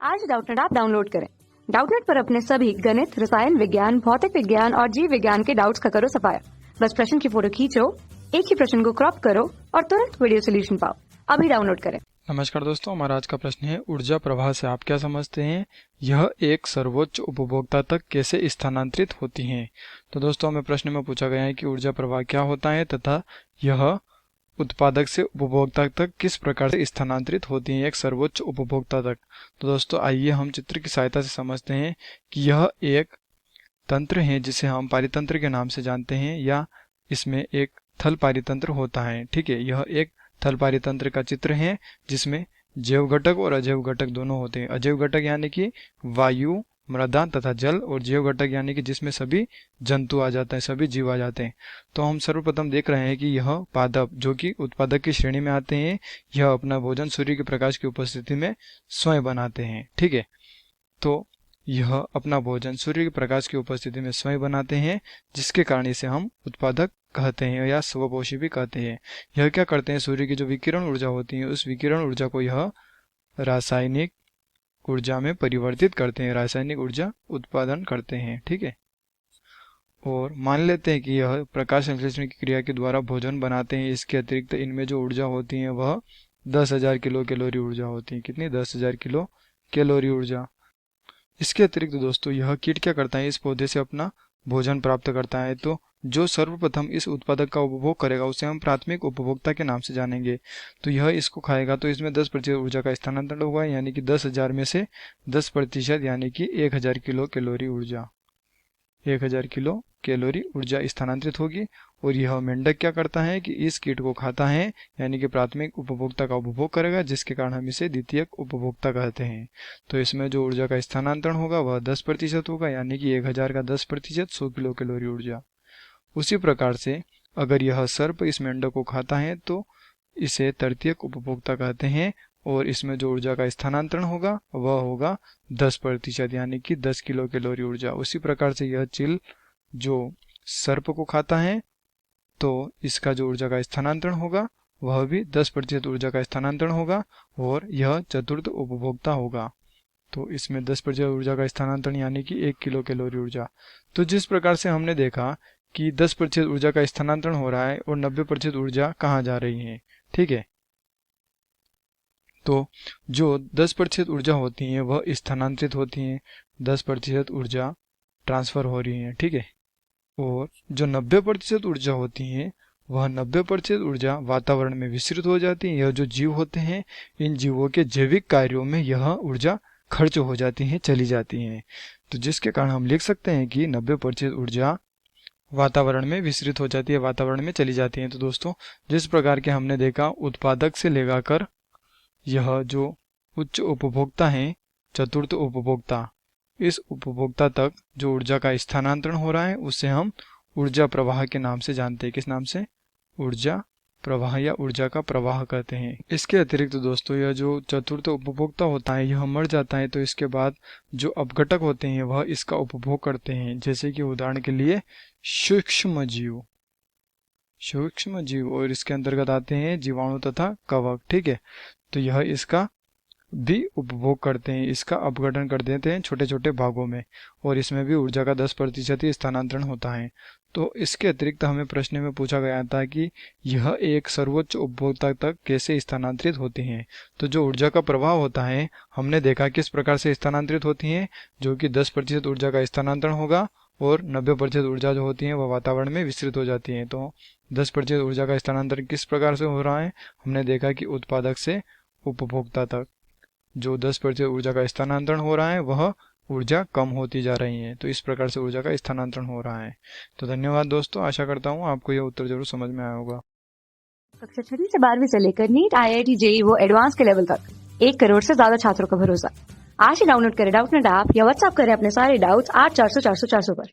आज Doubtnut app download करें। Doubtnut पर अपने सभी गणित, रसायन विज्ञान, भौतिक विज्ञान और जीव विज्ञान के डाउट्स का करो सफाया। बस प्रश्न की फोटो खींचो, एक ही प्रश्न को क्रॉप करो और तुरंत वीडियो सोल्यूशन पाओ। अभी डाउनलोड करें। नमस्कार दोस्तों, हमारा आज का प्रश्न है ऊर्जा प्रवाह से आप क्या समझते हैं? यह एक सर्वोच्च उपभोक्ता तक कैसे स्थानांतरित होती हैं? तो दोस्तों, हमें प्रश्न में पूछा गया है कि ऊर्जा प्रवाह क्या होता है तथा यह उत्पादक से उपभोक्ता तक किस प्रकार से स्थानांतरित होती है, एक सर्वोच्च उपभोक्ता तक। तो दोस्तों, आइए हम चित्र की सहायता से समझते हैं कि यह एक तंत्र है जिसे हम पारितंत्र के नाम से जानते हैं, या इसमें एक थल पारितंत्र होता है। ठीक है, यह एक थल पारितंत्र का चित्र है जिसमें जैव घटक और अजैव घटक दोनों होते हैं। अजैव घटक यानी कि वायु, मृदा तथा जल, और जैव घटक यानी कि जिसमें सभी जंतु आ जाते हैं, सभी जीव आ जाते हैं। तो हम सर्वप्रथम देख रहे हैं कि यह पादप जो कि उत्पादक की श्रेणी में आते हैं, यह अपना भोजन सूर्य के प्रकाश की उपस्थिति में स्वयं बनाते हैं। ठीक है, तो यह अपना भोजन सूर्य के प्रकाश की उपस्थिति में स्वयं बनाते हैं, जिसके कारण इसे हम उत्पादक कहते हैं या स्वपोषी भी कहते हैं। यह क्या करते हैं, सूर्य की जो विकिरण ऊर्जा होती है उस विकिरण ऊर्जा को यह रासायनिक ऊर्जा में परिवर्तित करते हैं, रासायनिक ऊर्जा उत्पादन करते हैं। ठीक है, और मान लेते हैं कि यह प्रकाश संश्लेषण की क्रिया के द्वारा भोजन बनाते हैं। इसके अतिरिक्त इनमें जो ऊर्जा होती है वह 10,000 किलो कैलोरी ऊर्जा होती है। कितनी? 10,000 किलो कैलोरी ऊर्जा। इसके अतिरिक्त दोस्तों, यह कीट क्या करता है, इस पौधे से अपना भोजन प्राप्त करता है। तो जो सर्वप्रथम इस उत्पादक का उपभोग करेगा उसे हम प्राथमिक उपभोक्ता के नाम से जानेंगे। तो यह इसको खाएगा तो इसमें 10% ऊर्जा का स्थानांतरण होगा, यानी कि 10,000 में से 10% यानी कि 1,000 किलो कैलोरी ऊर्जा, 1,000 किलो कैलोरी ऊर्जा स्थानांतरित होगी। और यह मेंढक क्या करता है कि इस कीट को खाता है, यानी कि प्राथमिक उपभोक्ता का उपभोग करेगा, जिसके कारण हम इसे द्वितीयक उपभोक्ता कहते हैं। तो इसमें जो ऊर्जा का स्थानांतरण होगा वह 10% होगा, यानी कि 1,000 का 10% 100 किलो कैलोरी ऊर्जा। उसी प्रकार से अगर यह सर्प इस मेंढक को खाता है तो इसे तृतीयक उपभोक्ता कहते हैं, और इसमें जो ऊर्जा का स्थानांतरण होगा वह होगा 10%, यानी कि 10 किलो कैलोरी ऊर्जा। उसी प्रकार से यह चील जो सर्प को खाता है तो इसका जो ऊर्जा का स्थानांतरण होगा वह भी 10% ऊर्जा का स्थानांतरण होगा, और यह चतुर्थ उपभोक्ता होगा। तो इसमें 10% ऊर्जा का स्थानांतरण यानी कि 1 किलो कैलोरी ऊर्जा। तो जिस प्रकार से हमने देखा कि 10% ऊर्जा का स्थानांतरण हो रहा है और 90% ऊर्जा कहाँ जा रही है। ठीक है, तो जो 10% ऊर्जा होती है वह स्थानांतरित होती है, 10% ऊर्जा ट्रांसफर हो रही है। ठीक है, और जो 90% ऊर्जा होती है वह 90% ऊर्जा वातावरण में विसरित हो जाती है। यह जो जीव होते हैं, इन जीवों के जैविक कार्यों में यह ऊर्जा खर्च हो जाती है, चली जाती है। तो जिसके कारण हम लिख सकते हैं कि 90% ऊर्जा वातावरण में विसरित हो जाती है, वातावरण में चली जाती है। तो दोस्तों, जिस प्रकार के हमने देखा उत्पादक से लेकर यह जो उच्च उपभोक्ता है, चतुर्थ उपभोक्ता, इस उपभोक्ता तक जो ऊर्जा का स्थानांतरण हो रहा है उसे हम ऊर्जा प्रवाह के नाम से जानते हैं। किस नाम से? ऊर्जा प्रवाह या ऊर्जा का प्रवाह कहते हैं। इसके अतिरिक्त दोस्तों, यह जो चतुर्थ उपभोक्ता होता है यह मर जाता है तो इसके बाद जो अपघटक होते हैं वह इसका उपभोग करते हैं, जैसे कि उदाहरण के लिए सूक्ष्म जीव, सूक्ष्म जीव, और इसके अंतर्गत आते हैं जीवाणु तथा कवक। ठीक है, तो यह इसका भी उपभोग करते हैं, इसका अपघटन कर देते हैं छोटे छोटे भागों में, और इसमें भी ऊर्जा का 10% ही स्थानांतरण होता है। तो इसके अतिरिक्त हमें प्रश्न में पूछा गया था कि यह एक सर्वोच्च उपभोक्ता तक कैसे स्थानांतरित होती हैं। तो जो ऊर्जा का प्रवाह होता है हमने देखा किस प्रकार से स्थानांतरित होती हैं, जो कि 10% ऊर्जा का स्थानांतरण होगा और 90% ऊर्जा जो होती है वह वातावरण में विसरित हो जाती है। तो 10% ऊर्जा का स्थानांतरण किस प्रकार से हो रहा है, हमने देखा कि उत्पादक से उपभोक्ता तक जो 10% ऊर्जा का स्थानांतरण हो रहा है वह ऊर्जा कम होती जा रही है। तो इस प्रकार से ऊर्जा का स्थानांतरण हो रहा है। तो धन्यवाद दोस्तों, आशा करता हूँ आपको यह उत्तर जरूर समझ में आया होगा। कक्षा 6 से 12वीं से लेकर नीट, IIT, JEE वो एडवांस के लेवल तक 1 करोड़ से ज्यादा छात्रों का भरोसा। आज ही डाउनलोड करें डाउटनेट ऐप या व्हाट्सएप करें अपने सारे डाउट्स 8400 400 400 पर।